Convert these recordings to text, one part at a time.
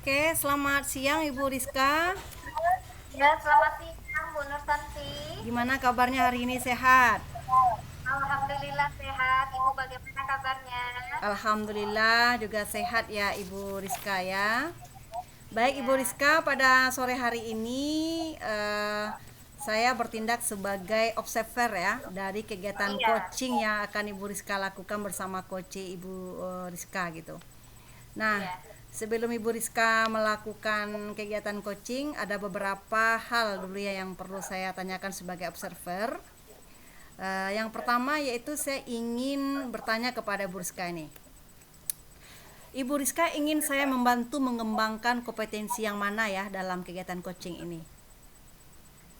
Oke, selamat siang Ibu Rizka. Ya, selamat siang Bu Nursanti. Gimana kabarnya hari ini, sehat? Alhamdulillah sehat. Ibu bagaimana kabarnya? Alhamdulillah juga sehat ya Ibu Rizka ya. Baik Ibu Iya. Rizka, pada sore hari ini saya bertindak sebagai observer ya dari kegiatan Iya. coaching yang akan Ibu Rizka lakukan bersama coach Ibu Rizka gitu. Nah, Iya. sebelum Ibu Rizka melakukan kegiatan coaching, ada beberapa hal dulu ya yang perlu saya tanyakan sebagai observer. Yang pertama yaitu saya ingin bertanya kepada Ibu Rizka ini. Ibu Rizka ingin saya membantu mengembangkan kompetensi yang mana ya dalam kegiatan coaching ini?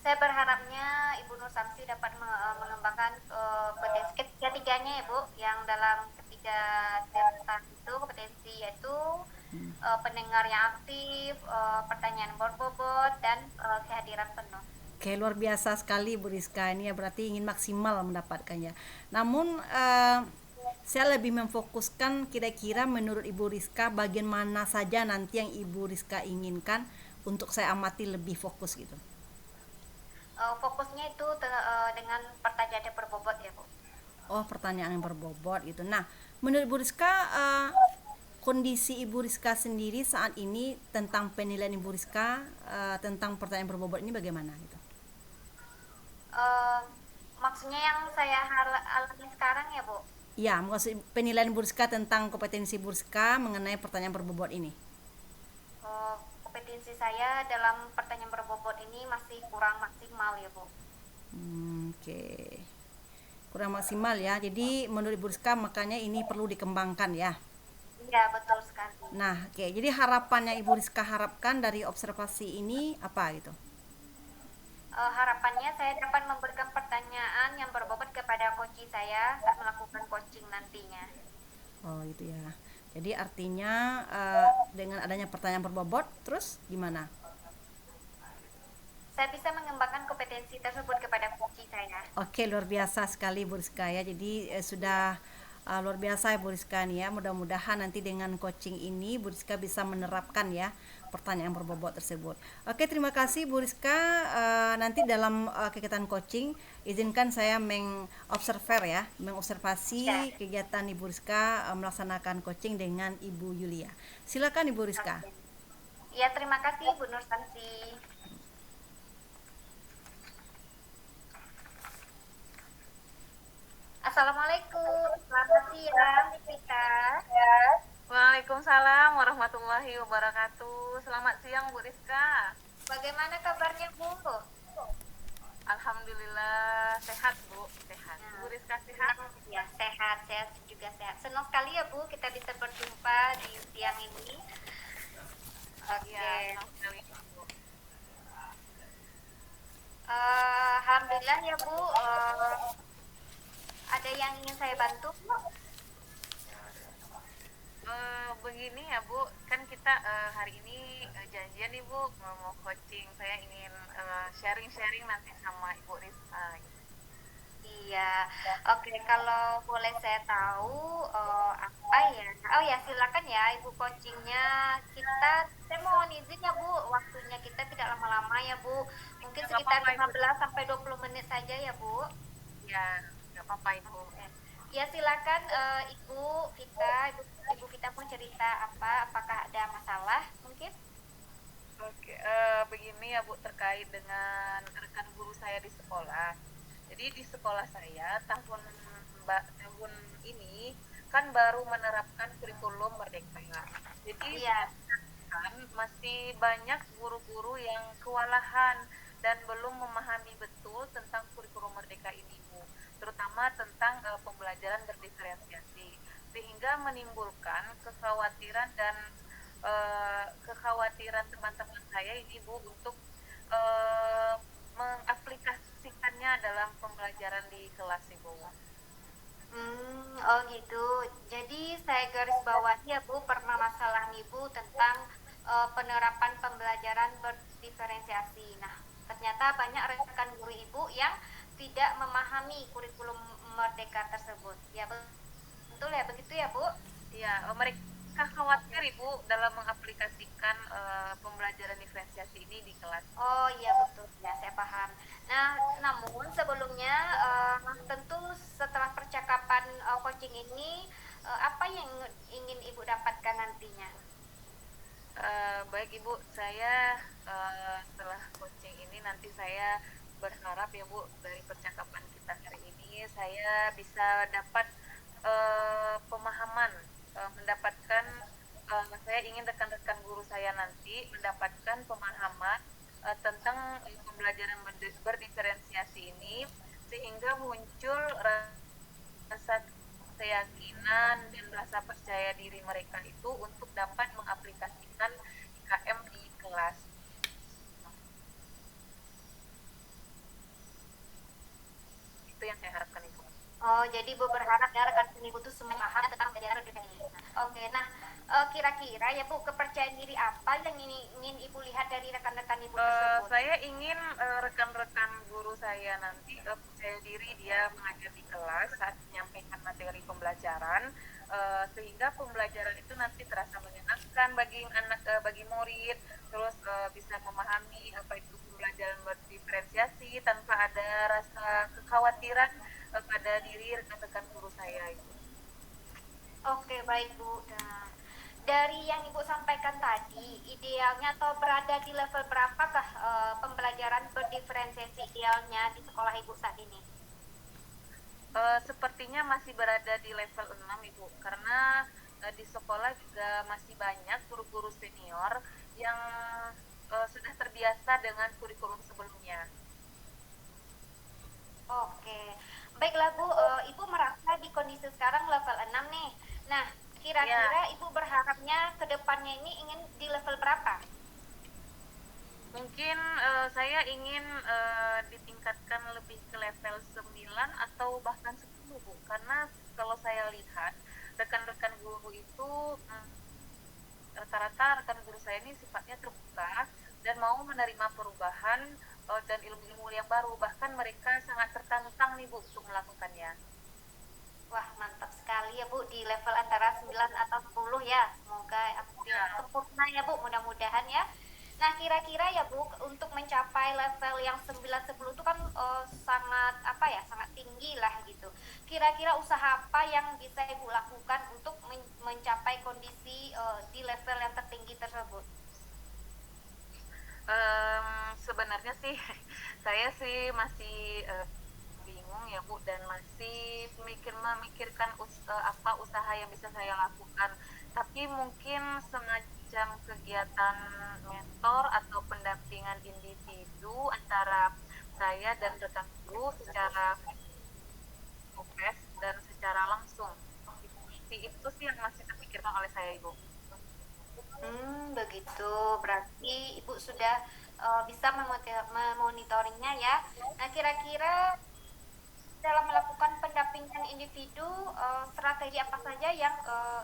Saya berharapnya Ibu Nursanti dapat mengembangkan kompetensi ketiga-tiganya ya Bu, yang dalam ketiga tingkatan itu kompetensi yaitu pendengar yang aktif, pertanyaan berbobot, dan kehadiran penuh. Oke, luar biasa sekali Bu Rizka ini ya, berarti ingin maksimal mendapatkannya. Namun saya lebih memfokuskan kira-kira menurut Ibu Rizka bagian mana saja nanti yang Ibu Rizka inginkan untuk saya amati lebih fokus gitu. Fokusnya itu dengan pertanyaan yang berbobot ya Bu. Oh, pertanyaan yang berbobot gitu. Nah, menurut Ibu Rizka, kondisi Ibu Rizka sendiri saat ini tentang penilaian Ibu Rizka tentang pertanyaan berbobot ini bagaimana gitu? Eh, Maksudnya yang saya alami sekarang ya Bu. Ya, maksud penilaian Ibu Rizka tentang kompetensi Ibu Rizka mengenai pertanyaan berbobot ini. Kompetensi saya dalam pertanyaan berbobot ini masih kurang maksimal ya Bu. Oke. Kurang maksimal ya. Jadi menurut Ibu Rizka makanya ini perlu dikembangkan ya. Iya betul sekali. Nah, oke. Jadi harapan yang Ibu Rizka harapkan dari observasi ini apa gitu? Harapannya saya dapat memberikan pertanyaan yang berbobot kepada coach saya saat melakukan coaching nantinya. Oh, itu ya. Jadi artinya dengan adanya pertanyaan berbobot, terus gimana? Saya bisa mengembangkan kompetensi tersebut kepada coach saya. Oke, luar biasa sekali Bu Rizka ya. Jadi sudah luar biasa ya Bu Rizka nih ya. Mudah-mudahan nanti dengan coaching ini Bu Rizka bisa menerapkan ya pertanyaan berbobot tersebut. Oke, terima kasih Bu Rizka. Nanti dalam kegiatan coaching izinkan saya mengobserver ya, Ya. mengobservasi kegiatan Ibu Rizka melaksanakan coaching dengan Ibu Yulia. Silakan Ibu Rizka. Oke. Ya, terima kasih Bu Nursanti. Assalamualaikum, selamat siang, Rika. Waalaikumsalam warahmatullahi wabarakatuh. Selamat siang Bu Rizka. Bagaimana kabarnya Bu? Alhamdulillah sehat Bu, sehat. Nah, Bu Rizka sehat? senang ya, sehat, saya juga sehat. Senang sekali ya Bu, kita bisa berjumpa di siang ini. Iya, Oke. senang sekali Bu. Alhamdulillah ya Bu. Ada yang ingin saya bantu Bu? Begini ya Bu, kan kita hari ini janjian nih Bu mau coaching. Saya ingin sharing-sharing nanti sama Ibu Rizka. Iya, oke. Kalau boleh saya tahu apa ya? Oh ya, silakan ya Ibu coachingnya. Saya mohon izin ya Bu, waktunya kita tidak lama-lama ya Bu. Mungkin Ya nggak sekitar apa-apa Ibu. 15 sampai 20 menit saja ya Bu. Ya nggak apa-apa Ibu. Oke. Ya silakan Ibu Vita, Ibu Vita mau cerita apa? Apakah ada masalah mungkin? Oke, begini ya Bu, terkait dengan rekan guru saya di sekolah. Jadi di sekolah saya tahun ini kan baru menerapkan kurikulum Merdeka. Jadi Iya, kan masih banyak guru-guru yang kewalahan dan belum memahami betul tentang kurikulum Merdeka ini, Bu. Terutama tentang pembelajaran berdiferensiasi, sehingga menimbulkan kekhawatiran dan kekhawatiran teman-teman saya ini Bu untuk uh, mengaplikasikannya dalam pembelajaran di kelas Ibu. Oh gitu. Jadi saya garis bawahi ya Bu, permasalahan Ibu tentang penerapan pembelajaran berdiferensiasi. Nah, ternyata banyak rekan guru Ibu yang tidak memahami kurikulum Merdeka tersebut. Ya betul ya, begitu ya Bu? Ya, mereka Kak khawatir Ibu dalam mengaplikasikan pembelajaran diferensiasi ini di kelas. Oh iya betul ya, saya paham. Nah, namun sebelumnya tentu setelah percakapan coaching ini apa yang ingin Ibu dapatkan nantinya? Baik Ibu, saya setelah coaching ini nanti saya berharap ya Bu, dari percakapan kita hari ini saya bisa dapat pemahaman, mendapatkan saya ingin rekan-rekan guru saya nanti mendapatkan pemahaman tentang pembelajaran berdiferensiasi ini sehingga muncul rasa keyakinan dan rasa percaya diri mereka itu untuk dapat mengaplikasikan IKM di kelas. Itu yang saya harapkan Ibu. Oh, jadi Bu berharap ya rekan Ibu tuh semua paham tentang pelajaran dunia. Oke, nah kira-kira ya Bu, kepercayaan diri apa yang ingin Ibu lihat dari rekan-rekan Ibu tersebut? Saya ingin rekan-rekan guru saya nanti percaya diri dia mengajar di kelas saat menyampaikan materi pembelajaran, sehingga pembelajaran itu nanti terasa menyenangkan bagi anak, bagi murid, terus bisa memahami apa itu pembelajaran berdiferensiasi tanpa ada rasa kekhawatiran pada diri rekan-rekan guru saya itu. Oke, baik Bu. Nah, dari yang Ibu sampaikan tadi, idealnya atau berada di level berapakah pembelajaran berdiferensiasi idealnya di sekolah Ibu saat ini? Sepertinya masih berada di level 6 Ibu, karena di sekolah juga masih banyak guru-guru senior yang sudah terbiasa dengan kurikulum sebelumnya. Oke, baiklah Bu, Ibu merasa di kondisi sekarang level 6 nih. Nah, kira-kira Ya, Ibu berharapnya ke depannya ini ingin di level berapa? mungkin saya ingin ditingkatkan lebih ke level 9 atau bahkan 10 Bu, karena kalau saya lihat rekan-rekan guru itu rata-rata rekan guru saya ini sifatnya terbuka dan mau menerima perubahan dan ilmu-ilmu yang baru, bahkan mereka sangat tertantang nih Bu untuk melakukannya. Wah, mantap sekali ya Bu, di level antara 9 atau 10 ya. Semoga hasilnya Ya, sempurna ya Bu, mudah-mudahan ya. Nah, kira-kira ya Bu, untuk mencapai level yang 9 10 itu kan sangat apa ya, sangat tinggi lah gitu. Kira-kira usaha apa yang bisa Ibu lakukan untuk mencapai kondisi di level yang tertinggi tersebut? sebenarnya sih saya sih masih bingung ya Bu dan masih memikirkan apa usaha yang bisa saya lakukan. Tapi mungkin semacam kegiatan mentor atau pendampingan individu antara saya dan rekan guru secara progres dan secara langsung. Itu sih yang masih terpikirkan oleh saya Ibu. Begitu. Berarti Ibu sudah bisa memonitoringnya ya. Nah, kira-kira dalam melakukan pendampingan individu, strategi apa saja yang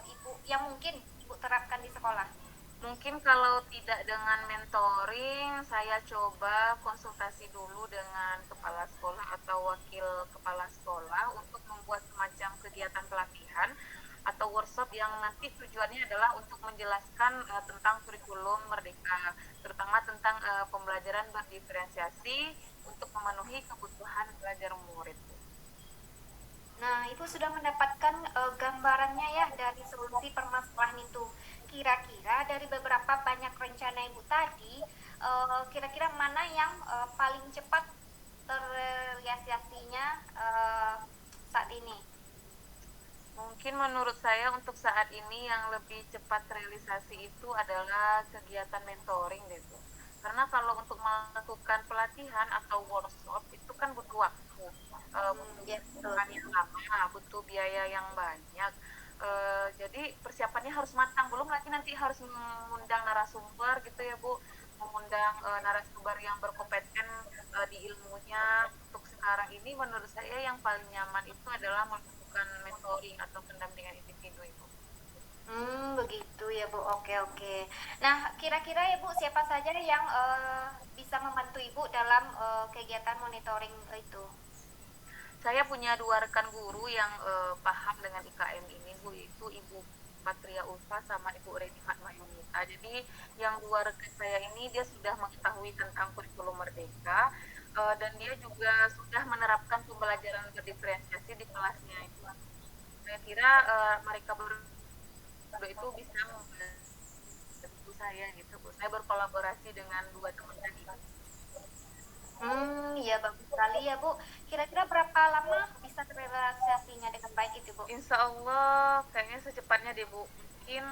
Ibu yang mungkin Ibu terapkan di sekolah? Mungkin kalau tidak dengan mentoring, saya coba konsultasi dulu dengan kepala sekolah atau wakil kepala sekolah untuk membuat semacam kegiatan pelatihan atau workshop yang nanti tujuannya adalah untuk menjelaskan tentang kurikulum Merdeka, terutama tentang pembelajaran berdiferensiasi untuk memenuhi kebutuhan belajar murid. Nah, Ibu sudah mendapatkan gambarannya ya dari solusi permasalahan itu. Kira-kira dari beberapa banyak rencana Ibu tadi, kira-kira mana yang paling cepat terrealisasinya saat ini? Mungkin menurut saya untuk saat ini yang lebih cepat realisasi itu adalah kegiatan mentoring gitu. Karena kalau untuk melakukan pelatihan atau workshop itu kan butuh waktu, butuh Ya, betul. persiapan yang lama, butuh biaya yang banyak. Jadi persiapannya harus matang. Belum lagi nanti harus mengundang narasumber gitu ya Bu, mengundang narasumber yang berkompeten di ilmunya. Untuk sekarang ini menurut saya yang paling nyaman itu adalah melakukan mentoring atau pendampingan individu itu. Begitu ya Bu. Oke, oke. Nah, kira-kira ya Bu, siapa saja yang bisa membantu Ibu dalam kegiatan monitoring itu? Saya punya dua rekan guru yang paham dengan IKM ini Bu, itu Ibu Patria Ulfa sama Ibu Reni Fatma Yunita. Jadi yang dua rekan saya ini dia sudah mengetahui tentang kurikulum Merdeka, dan dia juga sudah menerapkan pembelajaran berdiferensiasi di kelasnya itu. Saya kira mereka berdua itu bisa membantu saya gitu Bu. Saya berkolaborasi dengan dua teman tadi. Ya bagus sekali ya Bu. Kira-kira berapa lama bisa terrealisasinya dengan baik itu Bu? Insya Allah kayaknya secepatnya deh Bu. Mungkin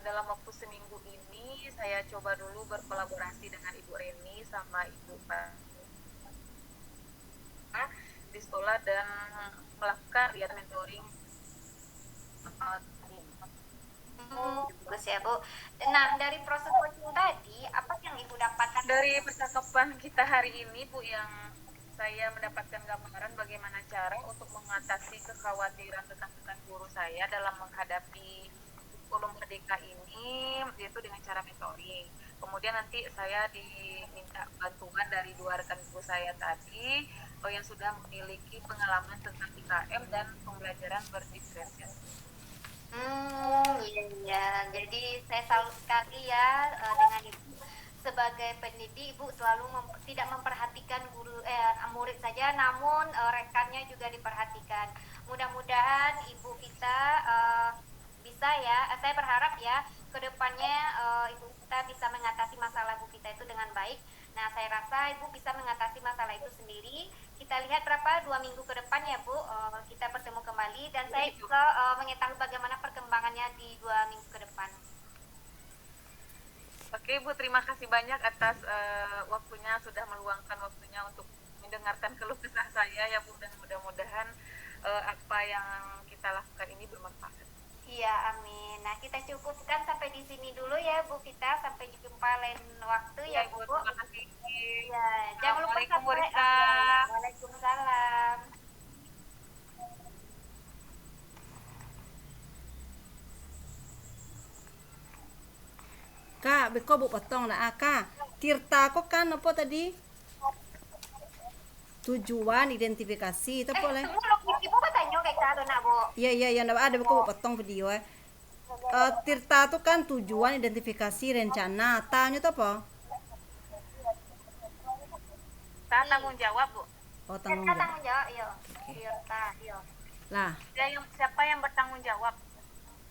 dalam waktu seminggu ini saya coba dulu berkolaborasi dengan Ibu Reni sama Ibu Pak di sekolah dan melakukan lihat mentoring. Bagus ya Bu. Nah dari proses coaching tadi, apa yang Ibu dapatkan? Dari percakapan kita hari ini Bu, yang saya mendapatkan gambaran bagaimana cara untuk mengatasi kekhawatiran rekan-rekan guru saya dalam menghadapi kurikulum Merdeka ini, yaitu dengan cara mentoring. Kemudian nanti saya diminta bantuan dari dua rekan guru saya tadi yang sudah memiliki pengalaman tentang IKM dan pembelajaran berdiferensiasi. Iya. Jadi saya salut sekali ya dengan Ibu sebagai pendidik. Ibu selalu tidak memperhatikan murid saja, namun rekannya juga diperhatikan. Mudah-mudahan Ibu kita bisa ya. Saya berharap ya kedepannya Ibu kita bisa mengatasi masalah Ibu kita itu dengan baik. Nah, saya rasa Ibu bisa mengatasi masalah itu sendiri. Kita lihat berapa 2 minggu ke depan ya Bu, kita bertemu kembali dan saya juga mengetahui bagaimana perkembangannya di 2 minggu ke depan. Oke Bu, terima kasih banyak atas waktunya, sudah meluangkan waktunya untuk mendengarkan keluh kesah saya ya Bu, dan mudah-mudahan apa yang kita lakukan ini bermanfaat. Iya, amin. Nah, kita cukupkan sampai di sini dulu ya Bu kita. Sampai jumpa lain waktu ya Bu. Terima kasih. Ya, jangan lupa Assalamualaikum, subscribe. Waalaikumsalam. Kak, beko bu potong lah kak. Tirta kok kan apa tadi? Tujuan identifikasi itu boleh. Sebelum Ibu bertanya kayak cara nak Bu. Iya iya iya, ada beko bu potong video ya. Tirta itu kan tujuan identifikasi rencana. Tanya itu apa? Tanggung jawab Bu. Oh tanggung Kita jawab. tanggung jawab, yo. Tirta, yo. Lah, Siapa yang bertanggung jawab?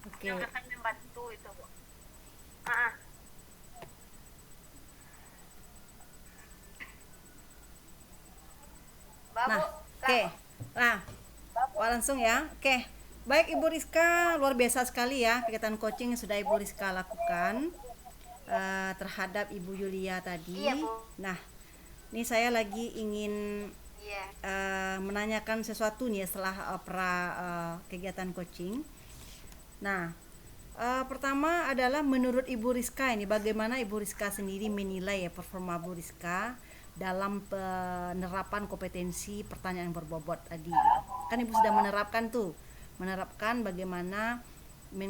oke. Yang akan membantu itu Bu. Nah, oke. Nah, langsung ya. Oke. Baik Ibu Rizka, luar biasa sekali ya kegiatan coaching yang sudah Ibu Rizka lakukan terhadap Ibu Yulia tadi. Iya, Bu. Nah, ini saya lagi ingin menanyakan sesuatu nih ya setelah kegiatan coaching. Nah, pertama adalah menurut Ibu Rizka ini bagaimana Ibu Rizka sendiri menilai ya performa Ibu Rizka dalam penerapan kompetensi pertanyaan berbobot tadi. Kan Ibu sudah menerapkan bagaimana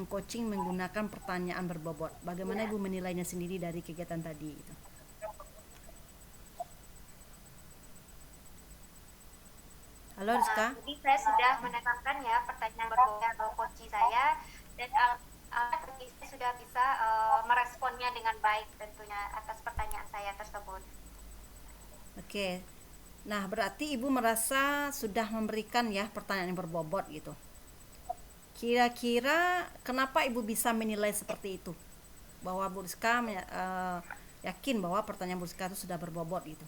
coaching menggunakan pertanyaan berbobot. Bagaimana Ibu menilainya sendiri dari kegiatan tadi gitu. Halo Rizka. Jadi saya sudah menerapkan ya pertanyaan berbobot atau coaching saya dan saya sudah bisa meresponnya dengan baik tentunya atas pertanyaan saya tersebut. Oke. Nah, berarti Ibu merasa sudah memberikan ya pertanyaan yang berbobot gitu. Kira-kira kenapa Ibu bisa menilai seperti itu? Bahwa Bu Rizka yakin bahwa pertanyaan Bu Rizka itu sudah berbobot gitu.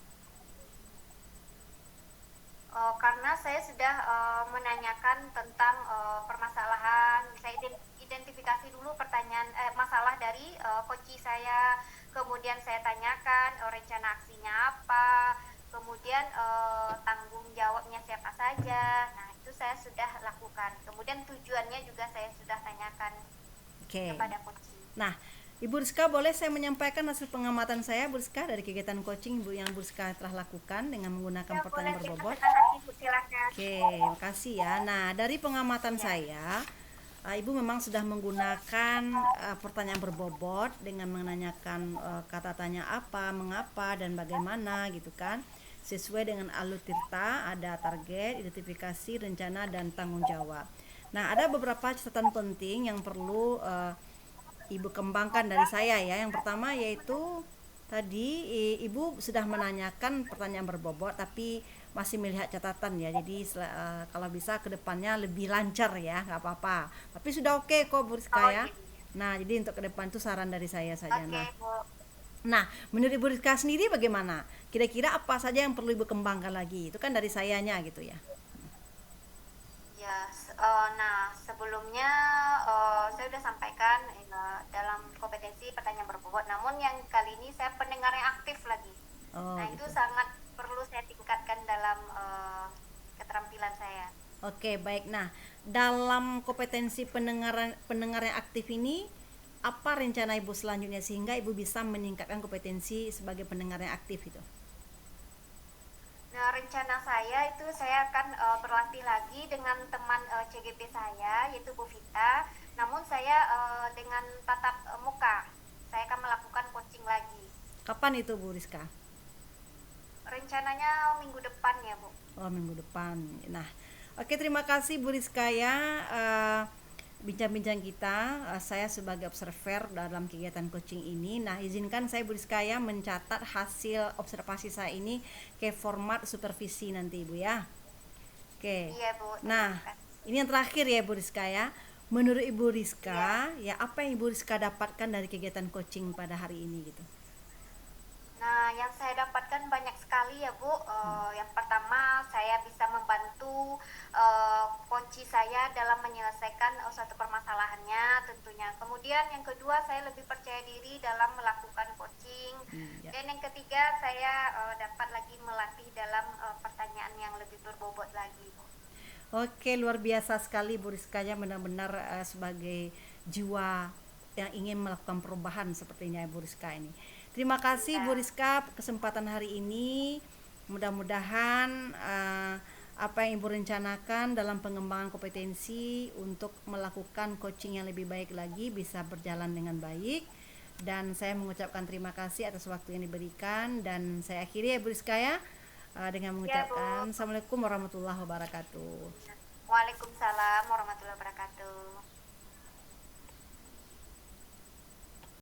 Karena saya sudah menanyakan tentang permasalahan, saya identifikasi dulu pertanyaan masalah dari coach saya, kemudian saya tanyakan rencana aksinya apa, kemudian tanggung jawabnya siapa saja. Nah, itu saya sudah lakukan. Kemudian tujuannya juga saya sudah tanyakan kepada coach. Nah, Ibu Rizka, boleh saya menyampaikan hasil pengamatan saya Bu Rizka dari kegiatan coaching yang Bu Rizka telah lakukan dengan menggunakan pertanyaan berbobot. Oke, makasih ya. Nah, dari pengamatan saya, Ibu memang sudah menggunakan pertanyaan berbobot dengan menanyakan kata tanya apa, mengapa, dan bagaimana gitu kan. Sesuai dengan alur Tirta, ada target, identifikasi, rencana, dan tanggung jawab. Nah, ada beberapa catatan penting yang perlu Ibu kembangkan dari saya ya. Yang pertama yaitu tadi Ibu sudah menanyakan pertanyaan berbobot tapi masih melihat catatan ya. Jadi kalau bisa ke depannya lebih lancar ya, nggak apa-apa. Tapi sudah oke kok Bu Rizka Oh ya. iya, iya. Nah, jadi untuk ke depan itu saran dari saya saja. Oke, Nah, Bu. menurut Ibu Rizka sendiri bagaimana? Kira-kira apa saja yang perlu Ibu kembangkan lagi? Itu kan dari sayanya gitu ya. Ya, nah sebelumnya saya sudah sampaikan dalam kompetensi pertanyaan berbobot. Namun yang kali ini saya pendengar yang aktif lagi. Oh, Nah itu gitu. sangat perlu saya tingkatkan dalam keterampilan saya. Oke, baik. Nah, dalam kompetensi pendengar yang aktif ini, apa rencana Ibu selanjutnya sehingga Ibu bisa meningkatkan kompetensi sebagai pendengar yang aktif itu? Nah, rencana saya itu saya akan berlatih lagi dengan teman CGP saya yaitu Bu Vita. Namun saya dengan tatap muka. Saya akan melakukan coaching lagi. Kapan itu Bu Rizka? Rencananya minggu depan ya, Bu. Oh, minggu depan. Nah, oke, terima kasih Bu Rizka ya. Bincang-bincang kita, saya sebagai observer dalam kegiatan coaching ini. Nah, izinkan saya Bu Rizka ya mencatat hasil observasi saya ini ke format supervisi nanti Ibu ya. Oke. Iya, Bu. Nah, Terima kasih. ini yang terakhir ya Bu Rizka ya. Menurut Ibu Rizka, Iya. ya apa yang Ibu Rizka dapatkan dari kegiatan coaching pada hari ini gitu? Nah, yang saya dapatkan banyak sekali ya, Bu. Yang pertama, saya bisa membantu coach saya dalam menyelesaikan suatu permasalahannya tentunya. Kemudian yang kedua, saya lebih percaya diri dalam melakukan coaching. Ya. Dan yang ketiga, saya dapat lagi melatih dalam pertanyaan yang lebih berbobot lagi, Bu. Oke, luar biasa sekali Bu Rizka ya, benar-benar sebagai jiwa yang ingin melakukan perubahan sepertinya Bu Rizka ini. Terima kasih Bu Iya. Rizka kesempatan hari ini. Mudah-mudahan apa yang Ibu rencanakan dalam pengembangan kompetensi untuk melakukan coaching yang lebih baik lagi bisa berjalan dengan baik. Dan saya mengucapkan terima kasih atas waktu yang diberikan dan saya akhiri ya Bu Rizka ya dengan Iya, Bu. mengucapkan Assalamualaikum warahmatullahi wabarakatuh. Waalaikumsalam warahmatullahi wabarakatuh.